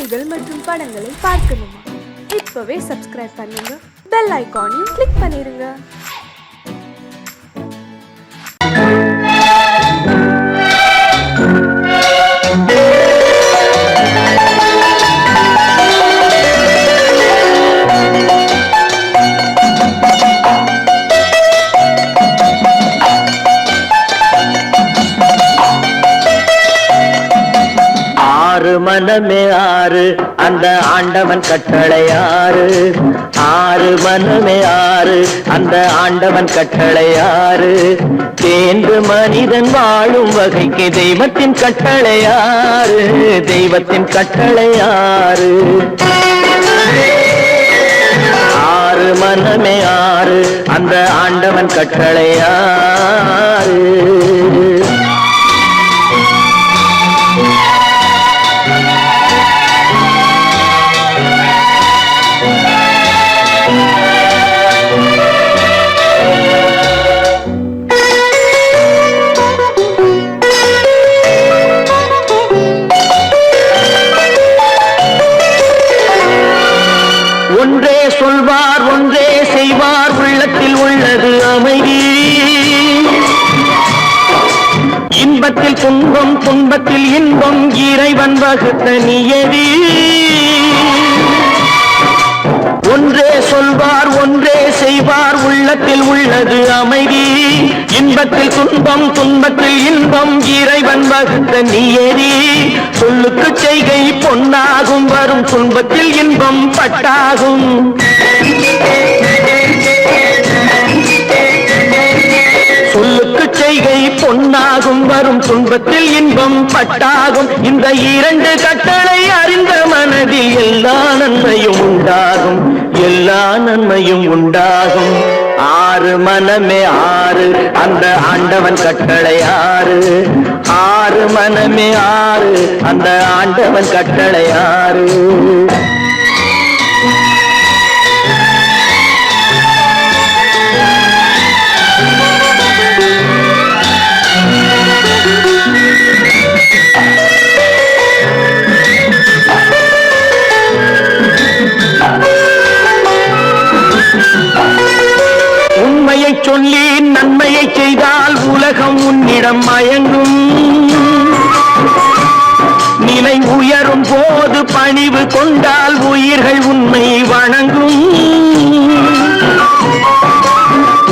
செய்திகள் மற்றும் படங்களை பார்க்கணுமா? இப்பவே சப்ஸ்கிரைப் பண்ணுங்க, பெல் ஐகானையும் கிளிக் பண்ணிருங்க. மனமே ஆறு அந்த ஆண்டவன் கட்டளை ஆறு. ஆறு மனமே ஆறு அந்த ஆண்டவன் கட்டளை ஆறு. தேர்ந்து மனிதன் வாழும் வகைக்கு தெய்வத்தின் கட்டளை ஆறு. தெய்வத்தின் கட்டளை ஆறு. ஆறு மனமே ஆறு அந்த ஆண்டவன் கட்டளை ஆறு. ஒன்றே சொல்வார் ஒன்றே செய்வார், உள்ளத்தில் உள்ளது அமைதி. இன்பத்தில் துன்பம் துன்பத்தில் இன்பம், இறைவன் வகுத்த நியதி. ஒன்றே சொல்வார் ஒன்றே செய்வார், உள்ளத்தில் உள்ளது அமைதி. இன்பத்தில் துன்பம் துன்பத்தில் இன்பம், இறைவன் வகுத்த நியதி. சொல்லுக்கு செய்கை பொன்னாகும், வரும் துன்பத்தில் இன்பம் பட்டாகும். சொல்லுக்கு செய்கை பொன்னாகும், வரும் துன்பத்தில் இன்பம் பட்டாகும். இந்த இரண்டு கட்டளை அறிந்த மனதில் எல்லா நன்மையும் உண்டாகும், எல்லா நன்மையும் உண்டாகும். ஆறு மனமே ஆறு அந்த ஆண்டவன் கட்டளை ஆறு. ஆறு மனமே ஆறு அந்த ஆண்டவன் கட்டளை ஆறு. உண்மையை சொல்லி நன்மையை செய்தால் உலகம் உன்னிடம் மயங்கும். நிலை உயரும் போது பணிவு கொண்டால் உயிர்கள் உன்னை வணங்கும்.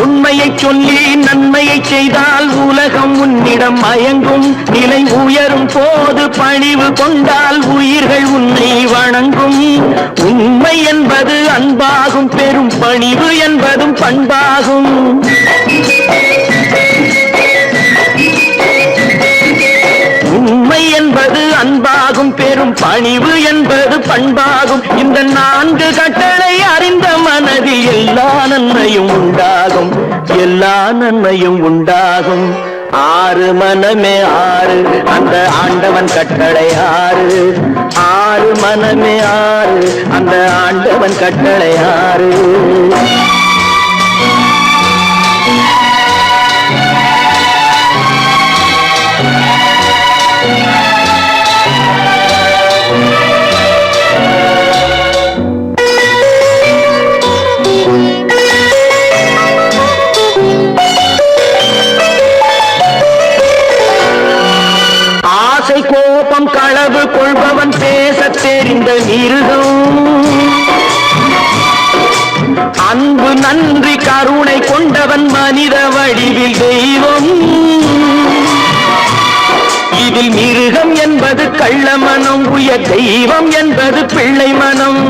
உண்மையை சொல்லி நன்மையை செய்தால் உலகம் உன்னிடம் மயங்கும். நிலை உயரும் போது பணிவு கொண்டால் உயிர்கள் உன்னை வணங்கும். உண்மை என்பது அன்பாகும், பெரும் பணிவு என்பதும் பண்பாகும். உண்மை என்பது அன்பாகும், பெரும் பணிவு என்பது பண்பாகும். இந்த நான்கு கட்டளை அறிந்த மனதில் எல்லா நன்மையும் உண்டாகும், எல்லா நன்மையும் உண்டாகும். ஆறு மனமே ஆறு அந்த ஆண்டவன் கட்டளை ஆறு. ஆறு மனமே ஆறு அந்த ஆண்டவன் கட்டளை ஆறு. கோபம் களவு கொள்பவன் பேச தெரிந்த மிருகம். அன்பு நன்றி கருணை கொண்டவன் மனித வடிவில் தெய்வம். இதில் மிருகம் என்பது கள்ள மனம், உயர் தெய்வம் என்பது பிள்ளை மனம்.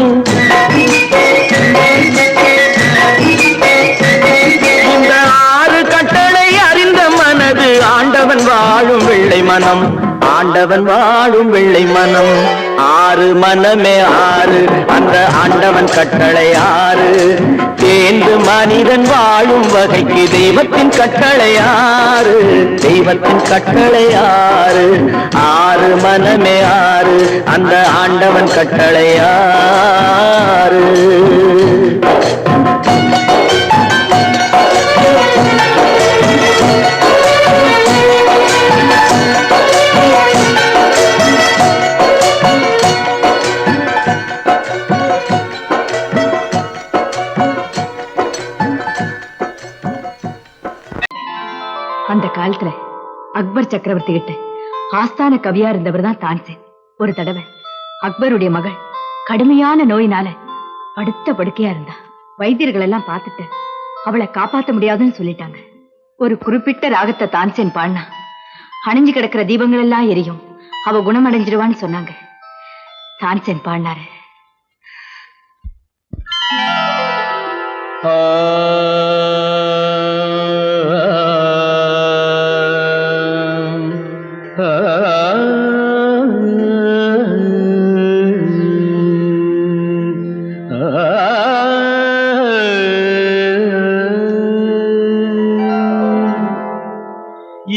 இந்த ஆறு கட்டளை அறிந்த மனது ஆண்டவன் வாழும் வெள்ளை மனம், ஆண்டவன் வாழும் வெள்ளை மனம். ஆறு மனமே ஆறு அந்த ஆண்டவன் கட்டளை ஆறு. தேர்ந்து மனிதன் வாழும் வகைக்கு தெய்வத்தின் கட்டளை ஆறு. தெய்வத்தின் கட்டளை ஆறு. ஆறு மனமே ஆறு அந்த ஆண்டவன் கட்டளை ஆறு. காலத்துல அக்பர் சக்கரவர்த்தி கிட்ட ஆஸ்தான கவியா இருந்தவர் தான் தான்சேன். ஒரு தடவை அக்பருடைய மகள் கடுமையான நோயினால படுத்த படுக்கையா இருந்தா. வைத்தியர்கள் எல்லாம் பார்த்துட்டு அவளை காப்பாத்த முடியாதுன்னு சொல்லிட்டாங்க. ஒரு குறிப்பிட்ட ராகத்தை தான்சேன் பாடினா அணிஞ்சு கிடக்கிற தீபங்கள் எல்லாம் எரியும், அவ குணமடைஞ்சிருவான்னு சொன்னாங்க. தான்சேன் பாடினாரு.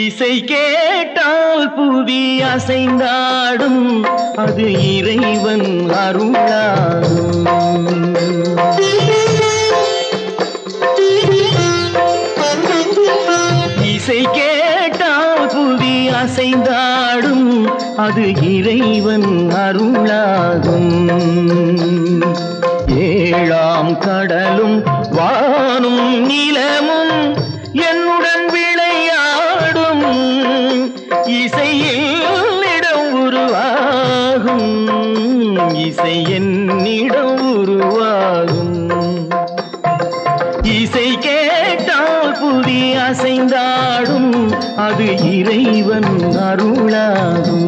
இசை கேட்டால் புவி அசைந்தாடும், அது இறைவன் அருளாடும். இசை கேட்டால் புவி அசைந்தாடும், அது இறைவன் அருளாகும். ஏழாம் கடலும் வானும் நிலமும் என்னுடன் விளையாடும், இசையில் இடம் உருவாகும், இசை என்னிடம் உருவாகும். இசை கேட்டால் புவி அசைந்தாடும், அது இறைவன் அருளாகும்.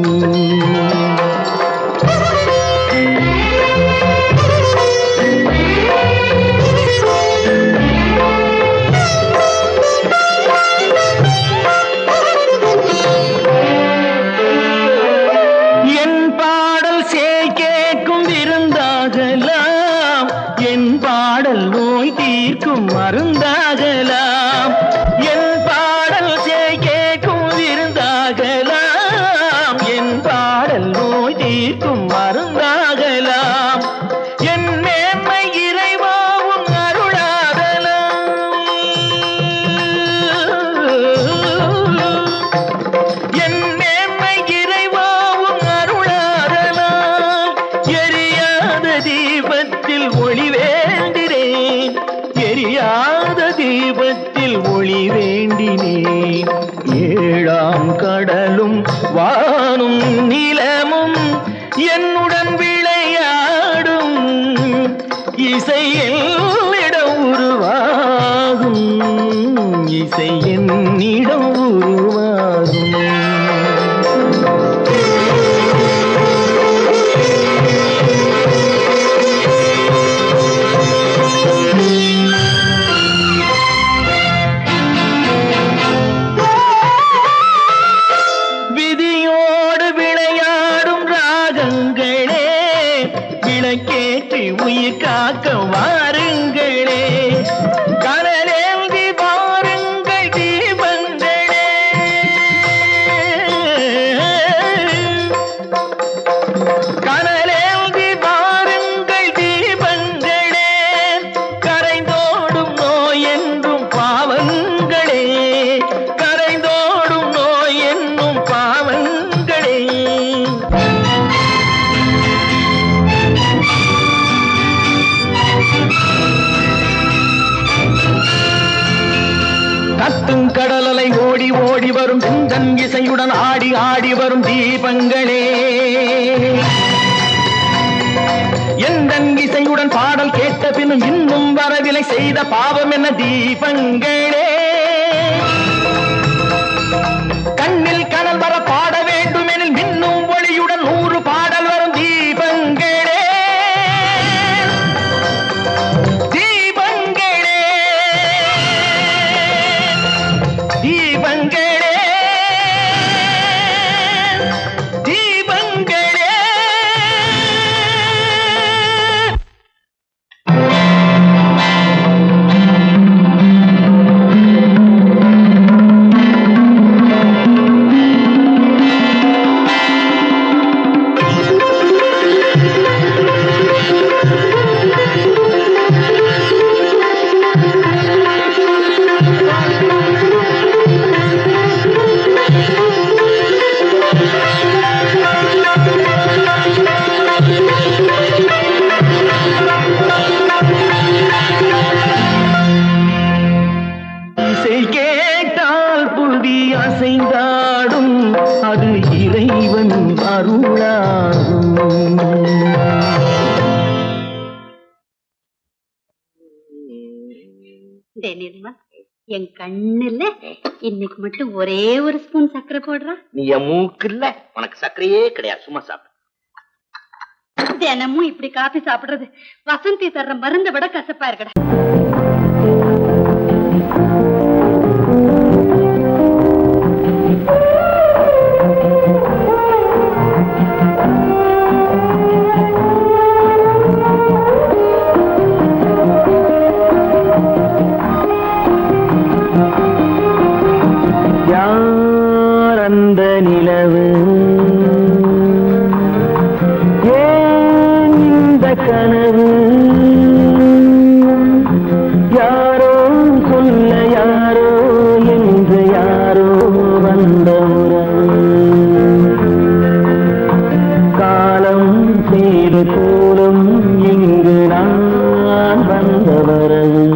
மருந்தாகலாம் என் பாடல் கேட்கும் விருந்தாகலாம், என் பாடல் நோய் தீர்க்கும் மருந்தாகலாம், என் மேன்மை இறைவாவும் அருளாகலாம். என் மேன்மை இறைவாவும் அருளாகலாம். எரியாத தீபத்தில் ஒளி வேண்டினேன், எரியாத தீபத்தில் ஒளி வேண்டினேன். ஏழாம் கடலும் வானும் நிலமும் என்னுடன் விளையாடும், இசையில் இடம் உருவாகும், இசை என்னிடம் உருவாகும். விளக்கேற்றி உயிர் காக்க வாருங்களே, கனலேந்தி வாருங்கள் தீபங்களே. கனலேந்தி வாருங்கள் தீபங்களே, கரைந்தோடும் நோய் என்றும் பாவங்களே, கரைந்தோடும் நோய் என்னும் பாவங்களே. கத்தும் கடலலை ஓடி ஓடி வரும் சிந்தன் இசையுடன் ஆடி ஆடி வரும் தீபங்களே, எந்தன் இசையுடன் பாடல் கேட்ட பின்னும் இன்னும் வரவில்லை செய்த பாவம் என்ன தீபங்களே. கண்ணில் கனல் வர பாட வேண்டும் எனில் மின்னும் ஒளியுடன் 100 பாடல் வரும் தீபங்களே. தீபங்களே தீபங்களே. தேனிடுமா என் கண்ணுல இன்னைக்கு மட்டும் ஒரே ஒரு ஸ்பூன் சர்க்கரை போடுறா. நீ என் மூக்கு இல்ல, உனக்கு சர்க்கரையே கிடையாது, சும்மா சாப்பிடு. தினமும் இப்படி காபி சாப்பிடுறது வசந்தி தர்ற மருந்தை விட கசப்பா இருக்கடா. யார் அந்த நிலவு, ஏன் இந்த கனவு, யாரோ சொல்ல யாரோ என்று யாரோ வந்த உறவு, காலம் செய்து போலும் இங்கு நான் வந்த வரவு.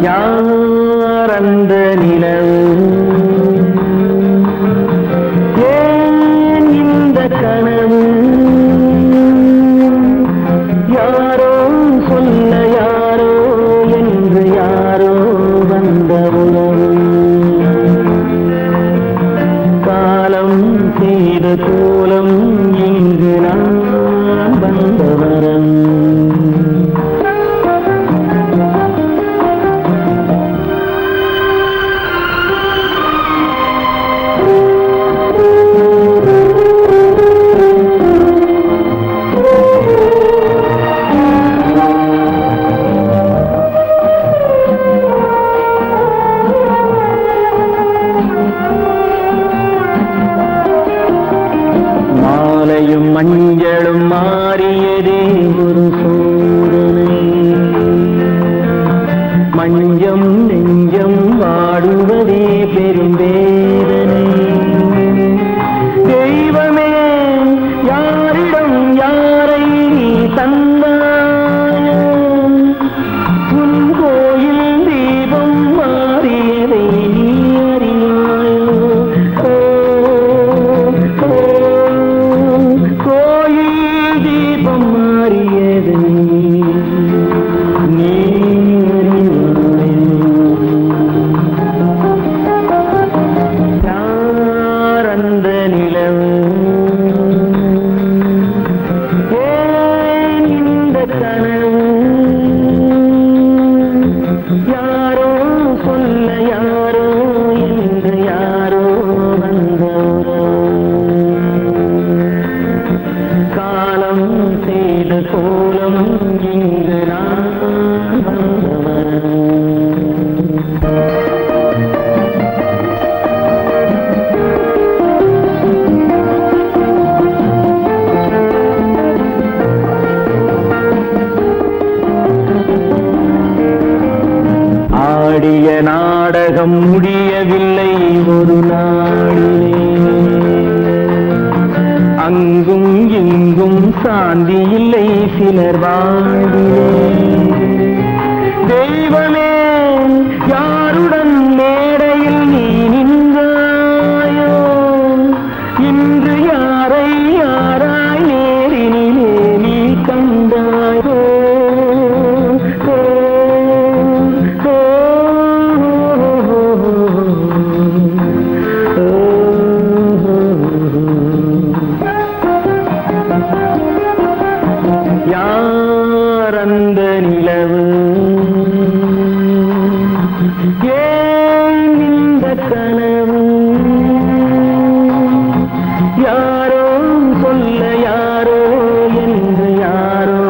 யார் அந்த நிலவு, ஏன் இந்த கனவு, யாரோ சொல்ல யாரோ என்று யாரோ வந்த உறவு, காலம் செய்த கோலம் இங்கு நான் வந்த வரவு. மாலையும் மஞ்சளும் மாறியதே ஒரு சோதனை, மஞ்சம் நெஞ்சம் வாடுவதே பெரும் வேதனை. தெய்வமே யாரிடம் யாரை நீ தந்தாயோ, உன் கோயில் தீபம் மாறியதை நீ அறியாயோ. கோயில் தீபம் மாறியது நீ அறியாயோ. யார் அந்த நிலவு, ஏன் இந்த கனவு, யாரோ சொல்ல யாரோ என்று யாரோ வந்த உறவு, காலம் செய்த கோலம் இங்கு நான் வந்தவன். ஆடிய நாடகம் முடியவில்லை ஒரு நாளிலே, அங்கும் இங்கும் சாந்தி இல்லை சிலர் வாழ்விலே. தெய்வமே யாருடன் மேடையில் நீ நின்றாயோ, இன்று யாரை யாராய் நேரினிலே நீ கண்டாயோ. யார் அந்த நிலவு, ஏன் இந்த கனவு, யாரோ சொல்ல யாரோ என்று யாரோ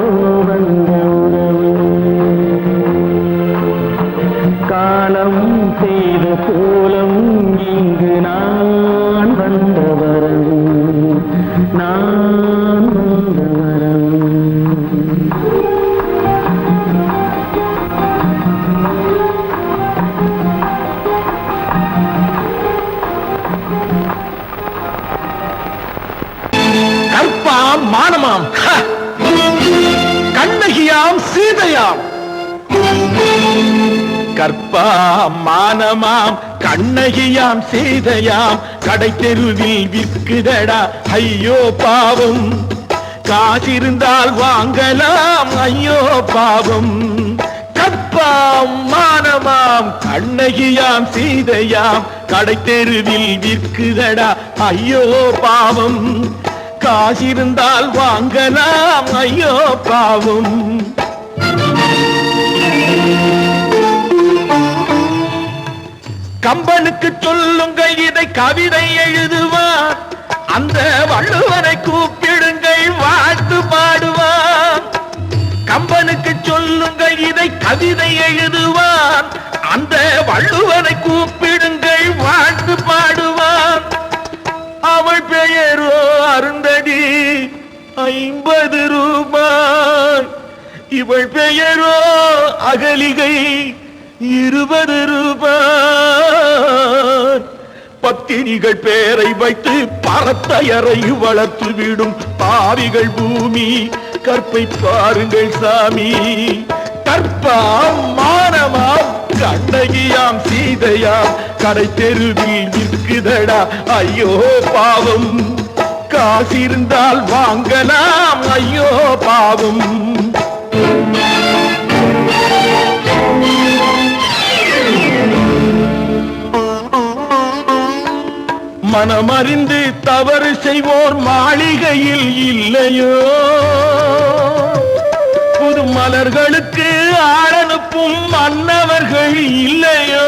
வந்த உறவு, காலம் செய்த கோலம் இங்கு நான் வந்த வரவு, நான் வந்த வரவு. கற்பாம் மானமாம், கண்ணகியாம் சீதையாம். கற்பாம் மானமாம் கண்ணகியாம் சீதையாம், கடை தெருவில் விற்குதடா ஐயோ பாவம். காசிருந்தால் வாங்கலாம் ஐயோ பாவம். கற்பாம் மானமாம் கண்ணகியாம் சீதையாம் கடை தெருவில் விற்குதடா ஐயோ பாவம். காசிருந்தால் வாங்கலாம் ஐயோ பாவம். கம்பனுக்கு சொல்லுங்கள் இதை கவிதை எழுதுவார். அந்த வள்ளுவனை கூப்பிடுங்கள் வாழ்த்து பாடுவார். கம்பனுக்கு சொல்லுங்கள் இதை கவிதை எழுதுவார். அந்த வள்ளுவனை கூப்பிடுங்கள் வாழ்த்து பாடுவார். அவள் பெயரோ அருந்ததி 50 ரூபாய். இவள் பெயரோ அகலிகை 20 ரூபாய். பத்தினிகள் பேரை வைத்து பரத்தையரை வளர்த்து விடும் பாவிகள் பூமி. கற்பை பாருங்கள் சாமி. கற்பாம் மானமாம் கண்ணகியாம் சீதையாம் கடை தெருவில் விற்குதடா ஐயோ பாவம். காசிருந்தால் வாங்கலாம் ஐயோ பாவம். மனமறிந்து தவறு செய்வோர் மாளிகையில் இல்லையோ. புது மலர்களுக்கு ஆளனுப்பும் மன்னவர்கள் இல்லையோ.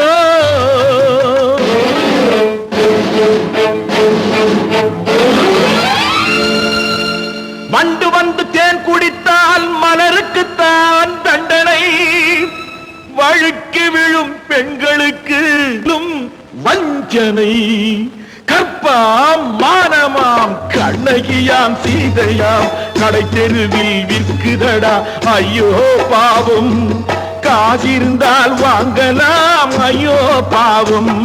வண்டு வந்து தேன் குடித்தால் மலருக்குத்தான் தண்டனை. வழுக்கி விழும் பெண்களுக்கு வஞ்சனை. கற்பாம் மானமாம் கண்ணகியாம் சீதையாம் கடை தெருவில் விற்குதடா ஐயோ பாவம். காசிருந்தால் வாங்கலாம் ஐயோ பாவம்.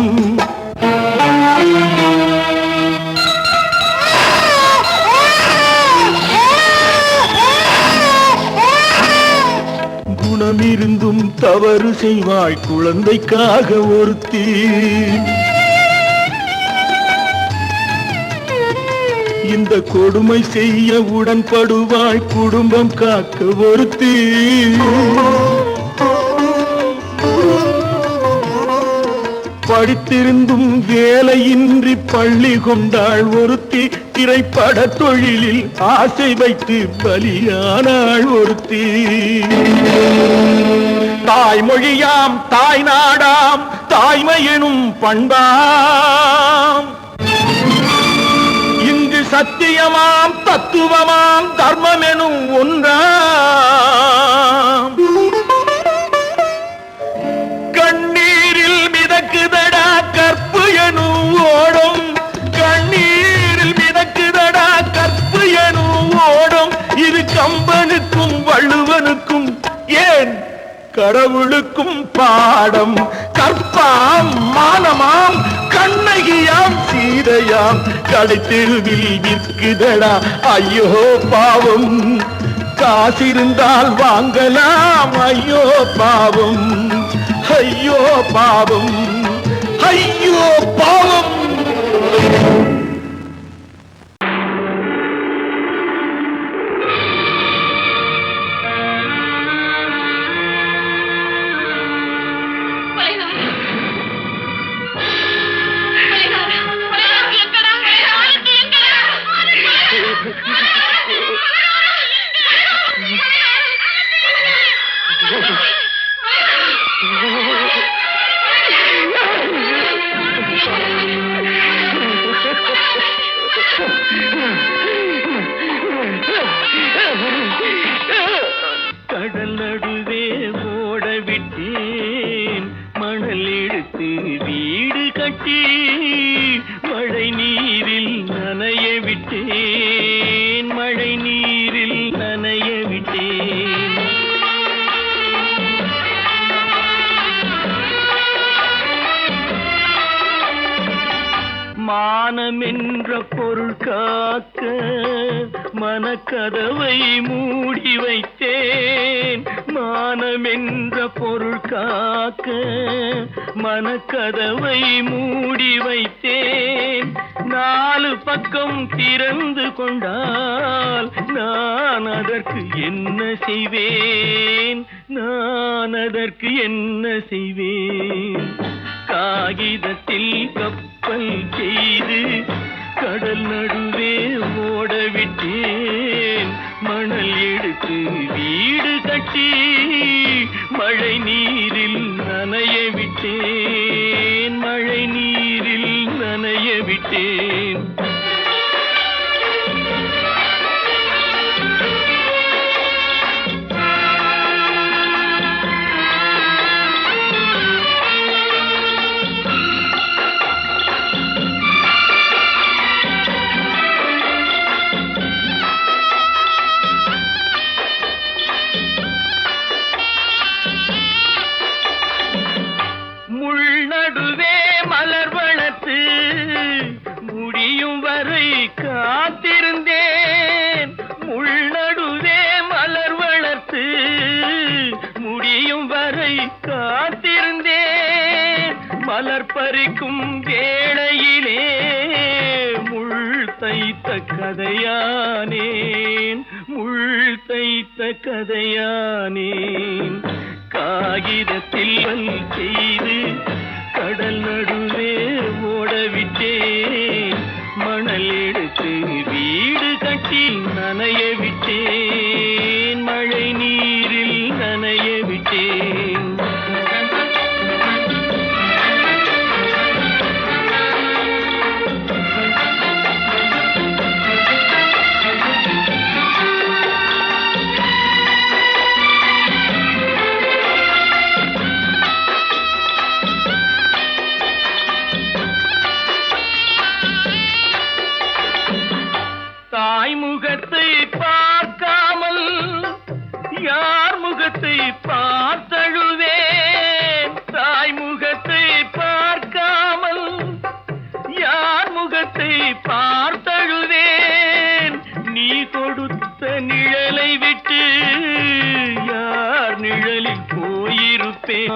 குணமிருந்தும் தவறு செய்வாய் குழந்தைக்காக ஒருத்தி. இந்த கொடுமை செய்ய உடன்படுவாய் குடும்பம் காக்க ஒருத்தி. படித்திருந்தும் வேலையின்றி பள்ளி கொண்டாள் ஒருத்தி. திரைப்பட தொழிலில் ஆசை வைத்து பலியானாள் ஒருத்தி. தாய்மொழியாம் தாய் நாடாம் தாய்மை எனும் பண்பாம். சத்தியமாம் தத்துவமாம் தர்மம் எனும் ஒன்றாம். கண்ணீரில் மிதக்குதடா கற்பு எனும் ஓடும். கண்ணீரில் மிதக்குதடா கற்பு எனும் ஓடும். இது கம்பனுக்கும் வள்ளுவனுக்கும் ஏன் கடவுளுக்கும் பாடம். கற்பாம் மானமாம் கண்ணகியாம் சீதையாம் கடை தெருவில் விற்குதடா ஐயோ பாவம். காசிருந்தால் வாங்கலாம் ஐயோ பாவம். ஐயோ பாவம். ஐயோ பாவம். கடல் நடுவே ஓட விட்டேன் மணல் எடுத்து வீடு கட்டி. மழை நீரில் நனைய விட்டேன். மழை நீரில் நனைய விட்டேன். மானமென்ற பொருள் காக்க மனக்கதவை மூடி வைத்தேன். மானமென்ற பொருள் காக்க மனக்கதவை மூடி வைத்தேன். நாலு பக்கம் திறந்து கொண்டால் நான் அதற்கு என்ன செய்வேன்? நான் அதற்கு என்ன செய்வேன்? காகிதத்தில் கப்பல் செய்து கடல் நடுவே ஓடவிட்டேன். மணல் எடுத்து வீடு கட்டி மழை நீரில் நனைய விட்டேன். மழை நீரில் நனைய விட்டேன். நடுவே மலர் வளர்த்து முடியும் வரை காத்திருந்தேன். முள்நடுவே மலர் வளர்த்து முடியும் வரை காத்திருந்தேன். மலர் பறிக்கும் வேளையிலே முள் தைத்த கதையானேன். முள் தைத்த கதையானேன். காகிதத்தில் செய்து கடல் நடுவே ஓடவிட்டேன். மணல் எடுத்து வீடு கட்டி நனைய விட்டேன். மழை நீரில் நனைய விட்டேன். முகத்தை பார்க்காமல் யார் முகத்தை பார்த்தழுவேன். தாய் முகத்தை பார்க்காமல் யார் முகத்தை பார்த்தழுவேன். நீ கொடுத்த நிழலை விட்டு யார் நிழலில் போயிருப்பேன்.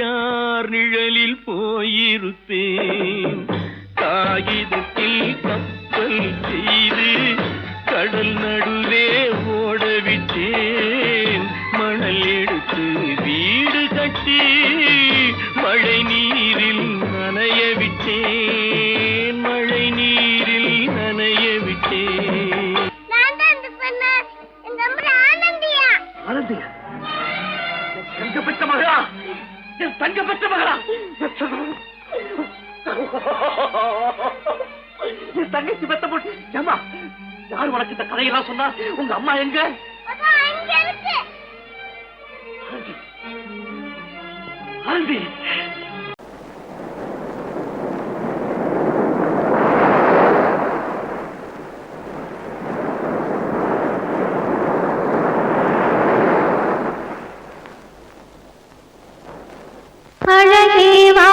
யார் நிழலில் போயிருப்பேன். காகிதத்தில் கப்பல் செய்து கடல் நடுவே ஓடவிட்டேன். மணல் எடுத்து வீடு கட்டி மழை நீரில் நனைய விட்டேன். மழை நீரில் நனைய விட்டேன். தங்க பெற்ற மகளா? என் தங்க பெற்ற மகளா? என் தங்கச்சி பெத்த போட்டு ஏமா யார் உனக்கு இந்த கதையெல்லாம் சொன்னா? உங்க அம்மா எங்க? ஆண்டி அழகேவா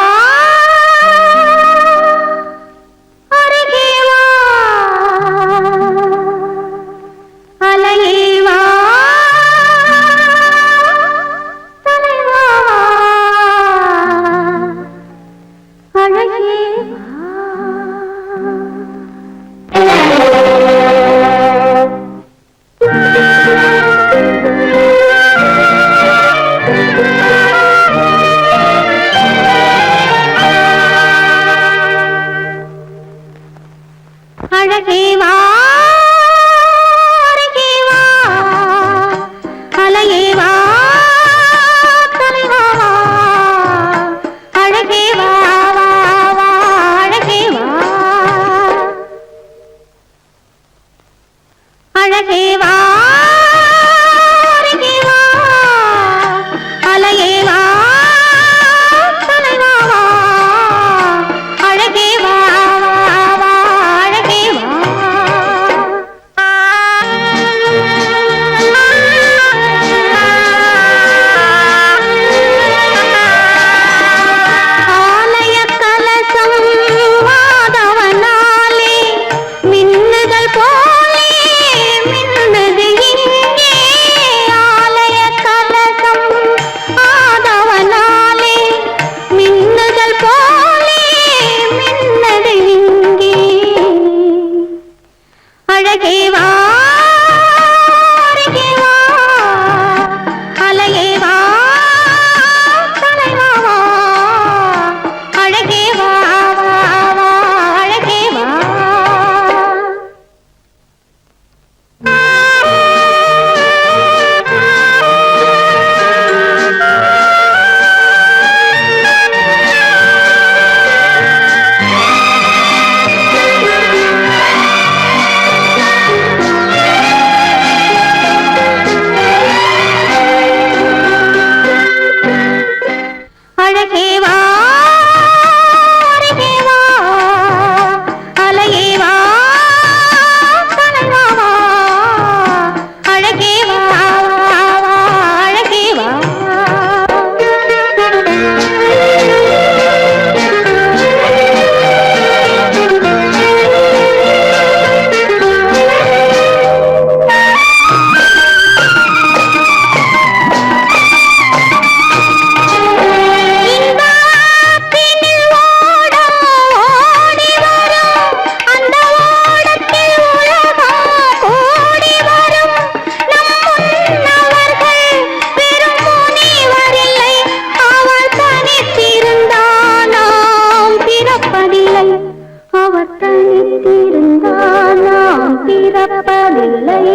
பிறப்பதில்லை.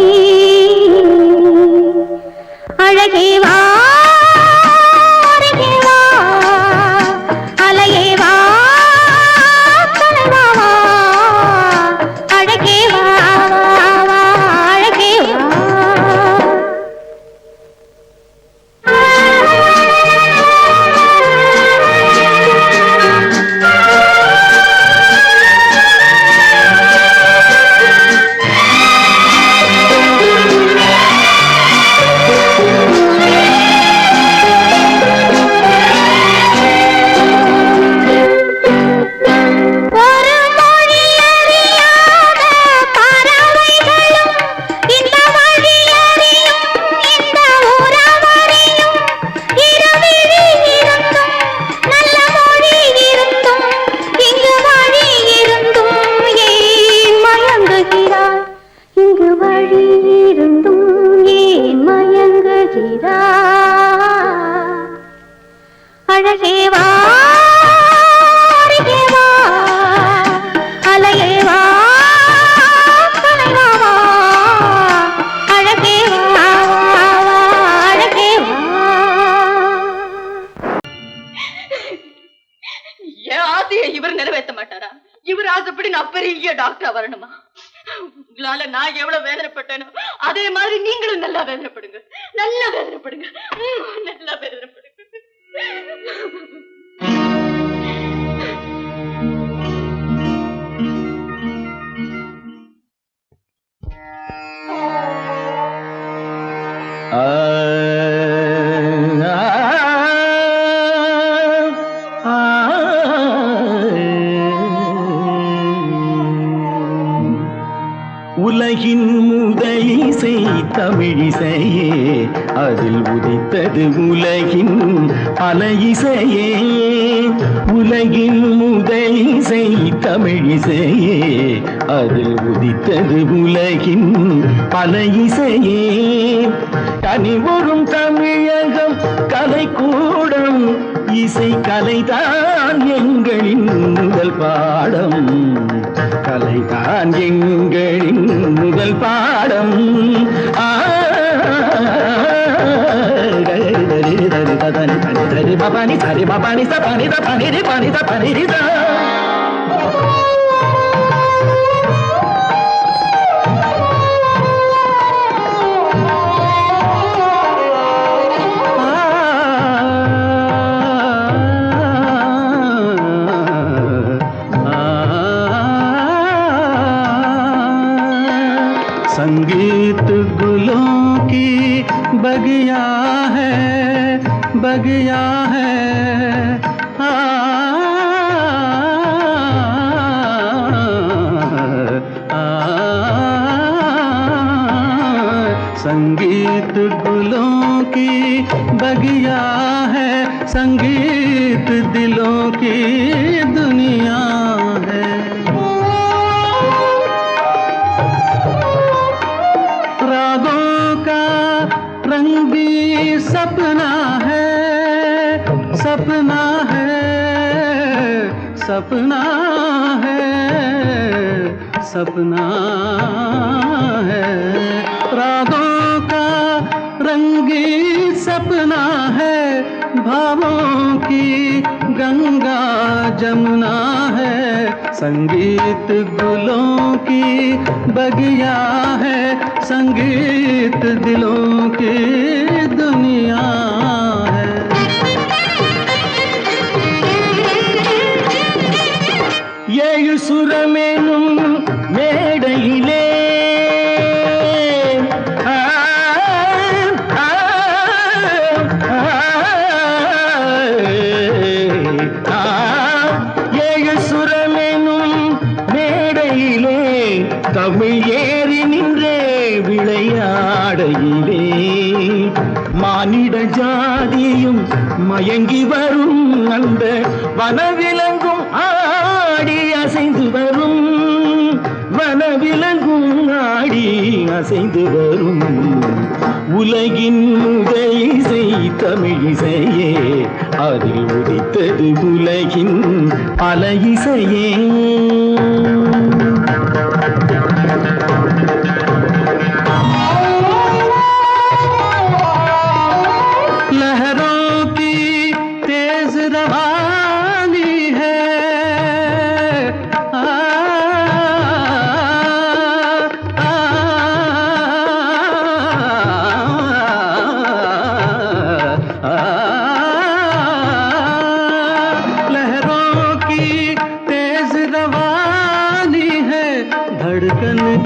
அழகே வா அருகே வா, அலையே வா தலைவா வா, அழகே வா வா அழகே வா. அழகே வா அருகே வா, அலையே வா தலைவா வா, அழகே வா அழகே வா. என் ஆசையை இவர் நிறைவேற்ற மாட்டாரா? இவர் ஆசைப்படி நான் பெரிய டாக்டரா வரணுமா? உங்களால நான் எவ்வளவு வேதனைப்பட்டேனோ அதே மாதிரி நீங்களும் நல்லா வேதனைப்படுங்க, நல்லா வேதனைப்படுங்க, நல்லா வேதனைப்படுங்க. உலகின் முதலிசை தமிழிசையே, அதில் உதித்தது உலகின் பல இசையே. உலகின் முதலிசை தமிழிசையே, அதில் உதித்தது உலகின் பல இசையே. கனிவரும் தமிழகம் கலைக்கூடம், இசை கலைதான் எங்களின் முதல் பாடம், கலைதான் எங்களின் முதல் பாடம். பபானி சரி பபானி சபானி தபானி ரி பானி தபானி ரி சா. संगीत गुलों की बगिया है, बगिया है, संगीत गुलों की बगिया है, संगीत दिलों की दुनिया है. रंगी सपना है, सपना है, सपना है, सपना है. रागों का रंगी सपना है, भावों की गंगा जमुना है. संगीत गुलों की बगिया है, संगीत दिलों की दुनिया है. ஏழு சுரமேனும் மேடையிலே ஏழு சுரமேனும் மேடையிலே தமிழ் ஏறி நின்றே விளையாடையிலே மானிட ஜாதியும் மயங்கி வரும் அந்த வனவிலங்கும் ஆடி அசைந்து வரும், வனவிலங்கும் ஆடி அசைந்து வரும். உலகின் முதலிசை தமிழிசையே, அதில் உதித்தது உலகின் பல இசையே.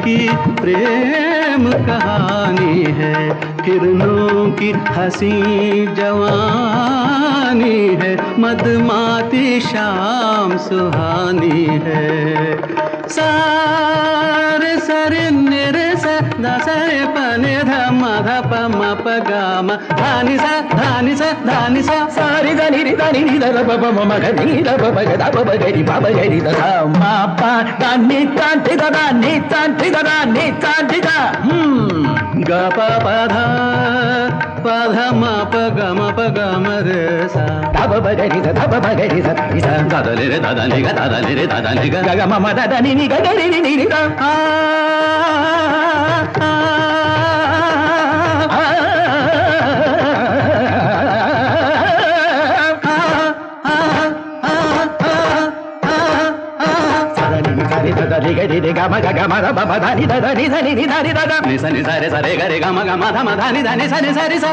की प्रेम कहानी है, किरणों की हंसी जवानी है, मदमाती शाम सुहानी है। सारे सरे निरे सा दसरे पने धम धप म प ग म धानी सा धानी सा धानी सा सारी धनी रि धनी नि ध प प म म ग नि ध प प ग ध प प ग रि प प ग रि ध ध म प द नि ता ति द द नि ता ति द द नि ता ति द ग प प ध प ध म प ग म प ग म रे सा ध प प ग रि ध ध प प ग रि ध नि सा द द नि रे द द नि ग द द नि रे द द नि ग ग ग म म द द नि नि ग ग रि नि रि ध नि सा नि सा रे सा रे ग रे ग म ग म ध म ध नि ध नि सा नि सा रे सा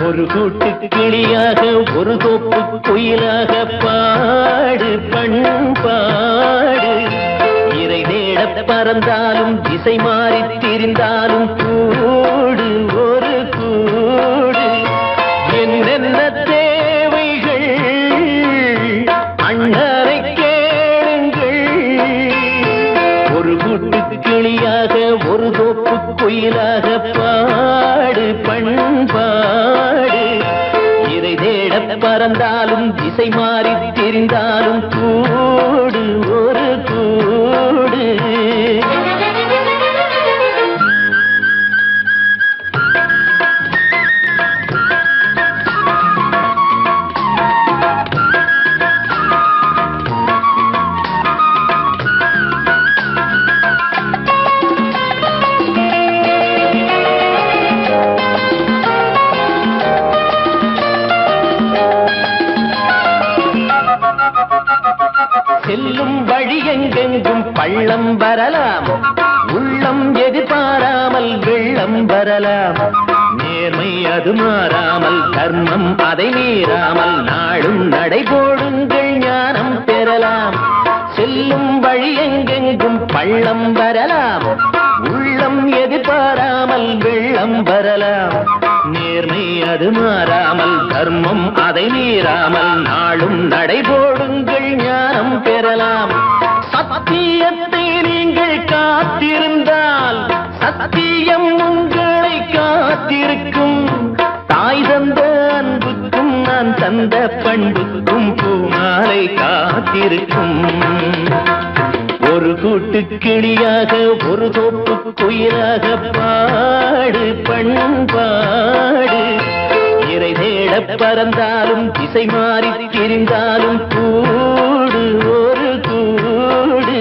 ஒரு கூட்டு கிளியாக ஒரு தோப்பு குயிலாக பாடு பண்பாடு இறை தேட பறந்தாலும் திசை மாறி திரிந்தாலும் கூடு ஒரு கூடு என்னென்ன தேவைகள் அண்ணரை கேளுங்கள் ஒரு கூட்டு கிளியாக ஒரு தோப்பு குயிலாக பாடு பண்பாடு இறை தேட பறந்தாலும் திசை மாறி தெரிந்தாலும் கூடு ஒரு கூடு செல்லும் வழி எங்கெங்கும் பள்ளம் வரலாம், உள்ளம் எதிர்பாராமல் வெள்ளம் வரலாம். நேர்மை அது மாறாமல், தர்மம் அதை மீறாமல், நாளும் நடைபோடுங்கள் ஞானம் பெறலாம். செல்லும் வழி எங்கெங்கும் பள்ளம் வரலாம், உள்ளம் எதிர்பாராமல் வெள்ளம் வரலாம். நேர்மை அது மாறாமல், தர்மம் அதை மீறாமல், நாளும் நடைபோடுங்கள் ஞானம் பெறலாம். சத்தியத்தை நீங்கள் காத்திருந்தால் சத்தியம் உங்களை காத்திருக்கும். தாய் தந்த அன்புக்கும் நான் தந்த பண்புக்கும் பூமாலை காத்திருக்கும். ஒரு கூட்டு கிளியாக ஒரு தோப்பு குயிலாக பாடு பண்பாடு. இறை தேட பறந்தாலும் திசை மாறி திரிந்தாலும் கூடு ஒரு கூடு.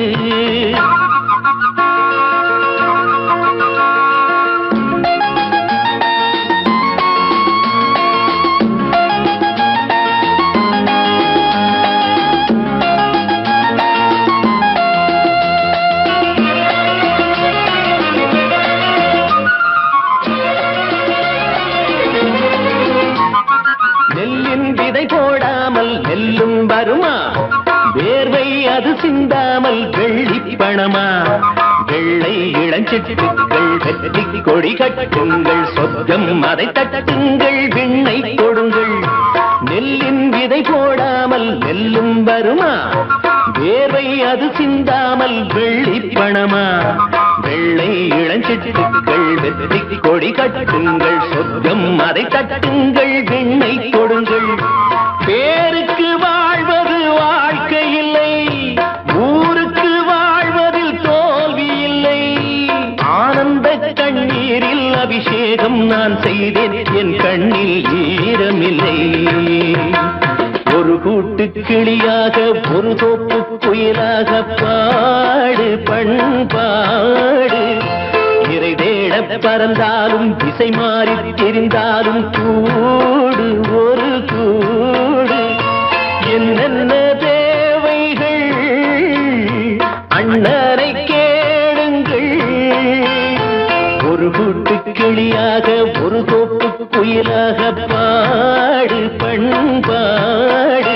போடாமல் நெல்லும் வருமா, வேர்வை அது சிந்தாமல் வெள்ளி பணமா. வெள்ளை இளஞ்சிட்டுகள் வெற்றி கொடி கட்டுங்கள், சொர்க்கம் அதை தட்டுங்கள், விண்ணை கொடுங்கள். நெல்லின் விதை போடாமல் நெல்லும் வருமா, வேர்வை அது சிந்தாமல் வெள்ளி பணமா. வெள்ளை இளஞ்சிட்டுகள் வெற்றி கொடி கட்டுங்கள், சொர்க்கம் அதை தட்டுங்கள், விண்ணை கொடுங்கள். பேருக்கு வாழ்வது வாழ்க்கை இல்லை, ஊருக்கு வாழ்வதில் தோல்வி இல்லை. ஆனந்த கண்ணீரில் அபிஷேகம் இன்னும் நான் செய்தேன் என் கண்ணில் ஈரமில்லை. ஒரு கூட்டு கிளியாக ஒரு தோப்பு குயிலாக பாடு பண்பாடு. இறை தேட பறந்தாலும் திசை மாறி தெரிந்தாலும் கூடு ஒரு கூடு. என்னென்ன தேவைகள் அண்ணனை கேளுங்கள். ஒரு கூட்டு கிளியாக ஒரு தோப்பு குயிலாக பாடு பண்பாடு.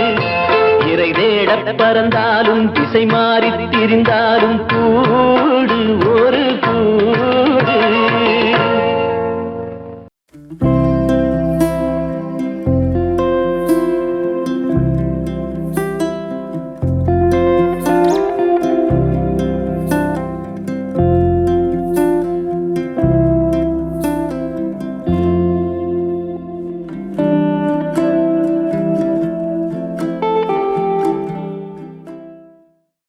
இறை தேட பறந்தாலும் திசை மாறி திரிந்தாலும் கூடு ஒரு கூடு.